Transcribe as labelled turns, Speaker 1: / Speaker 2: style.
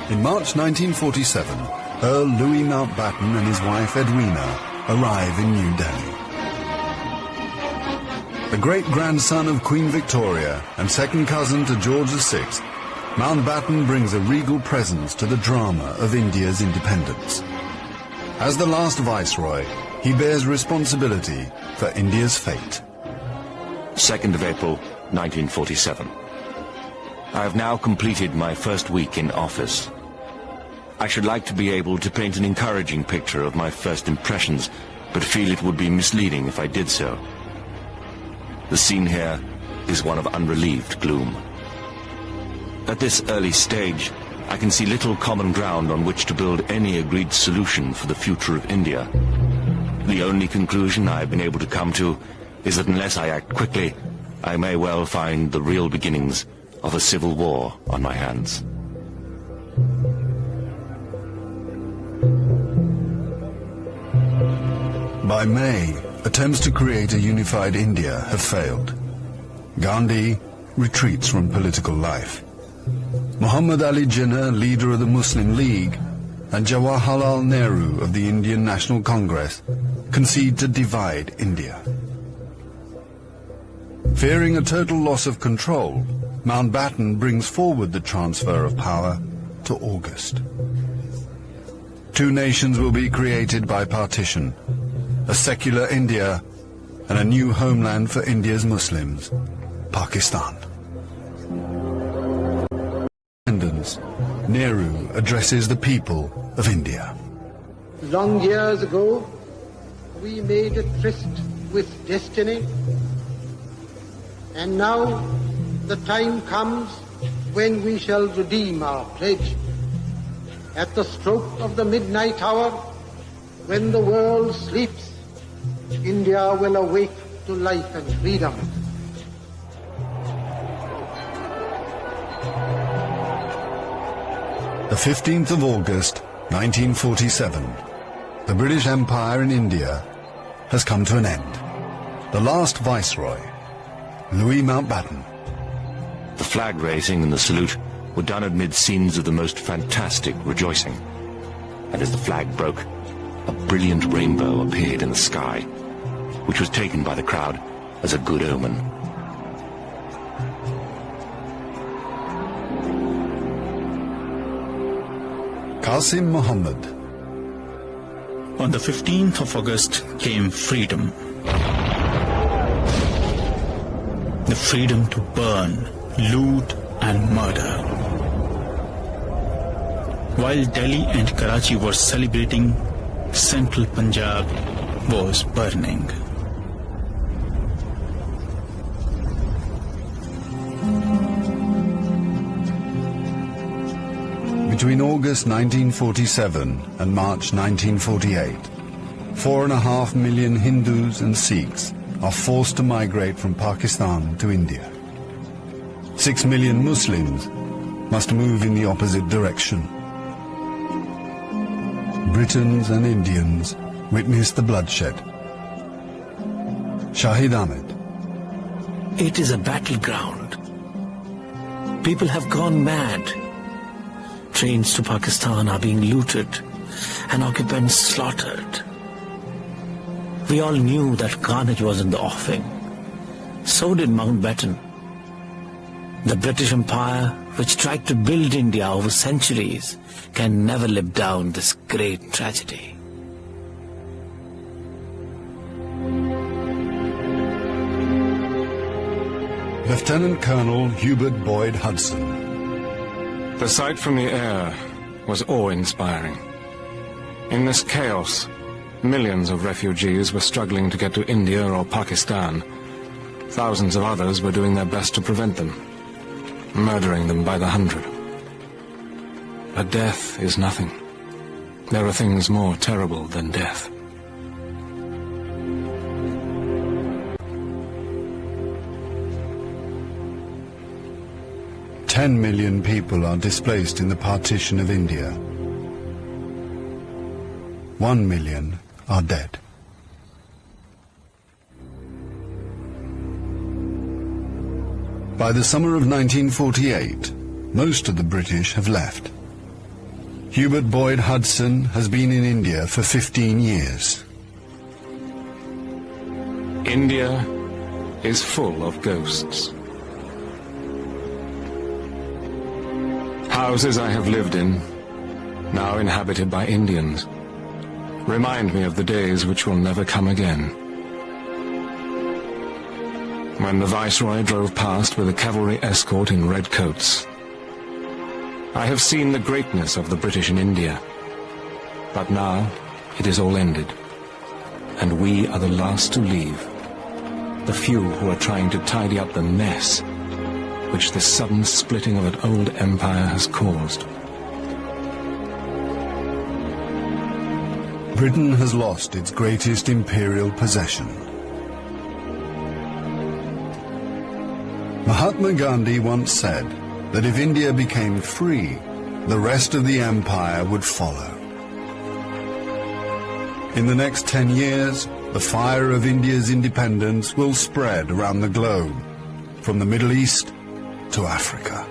Speaker 1: In March 1947, Earl Louis Mountbatten and his wife Edwina arrive in New Delhi. The great-grandson of Queen Victoria and second cousin to George VI, Mountbatten brings a regal presence to the drama of India's independence. As the last viceroy, he bears responsibility for India's fate.
Speaker 2: 2nd of April, 1947. I have now completed my first week in office. I should like to be able to paint an encouraging picture of my first impressions, but feel it would be misleading if I did so. The scene here is one of unrelieved gloom. At this early stage, I can see little common ground on which to build any agreed solution for the future of India. The only conclusion I have been able to come to is that unless I act quickly, I may well find the real beginnings of a civil war on my hands.
Speaker 1: By May, attempts to create a unified India have failed. Gandhi retreats from political life. Muhammad Ali Jinnah, leader of the Muslim League, and Jawaharlal Nehru of the Indian National Congress concede to divide India. Fearing a total loss of control, Mountbatten brings forward the transfer of power to August. Two nations will be created by partition, a secular India and a new homeland for India's Muslims, Pakistan. Nehru addresses the people of India.
Speaker 3: Long years ago, we made a tryst with destiny, and now the time comes when we shall redeem our pledge. At the stroke of the midnight hour, when the world sleeps, India will awake to life and freedom.
Speaker 1: The 15th of August, 1947, the British Empire in India has come to an end. The last viceroy, Louis Mountbatten.
Speaker 2: The flag raising and the salute were done amid scenes of the most fantastic rejoicing. And as the flag broke, a brilliant rainbow appeared in the sky, which was taken by the crowd as a good omen.
Speaker 1: Qasim Muhammad.
Speaker 4: On the 15th of August came freedom. The freedom to burn, loot and murder. While Delhi and Karachi were celebrating, central Punjab was burning.
Speaker 1: Between August 1947 and March 1948, 4.5 million Hindus and Sikhs are forced to migrate from Pakistan to India. 6 million Muslims must move in the opposite direction. Britons and Indians witness the bloodshed. Shahid Ahmed.
Speaker 5: It is a battleground. People have gone mad. Trains to Pakistan are being looted and occupants slaughtered. We all knew that carnage was in the offing. So did Mountbatten. The British Empire, which tried to build India over centuries, can never live down this great tragedy.
Speaker 1: Lieutenant Colonel Hubert Boyd Hudson.
Speaker 6: The sight from the air was awe-inspiring. In this chaos, millions of refugees were struggling to get to India or Pakistan. Thousands of others were doing their best to prevent them, murdering them by the hundred. But death is nothing. There are things more terrible than death.
Speaker 1: Ten million people are displaced in the partition of India. 1 million are dead. By the summer of 1948, most of the British have left. Hubert Boyd Hudson has been in India for 15 years.
Speaker 6: India is full of ghosts. Houses I have lived in, now inhabited by Indians, remind me of the days which will never come again. When the Viceroy drove past with a cavalry escort in red coats, I have seen the greatness of the British in India, but now it is all ended, and we are the last to leave, the few who are trying to tidy up the mess which the sudden splitting of an old empire has caused.
Speaker 1: Britain has lost its greatest imperial possession. Mahatma Gandhi once said that if India became free, the rest of the empire would follow. In the next 10 years, the fire of India's independence will spread around the globe, from the Middle East to Africa.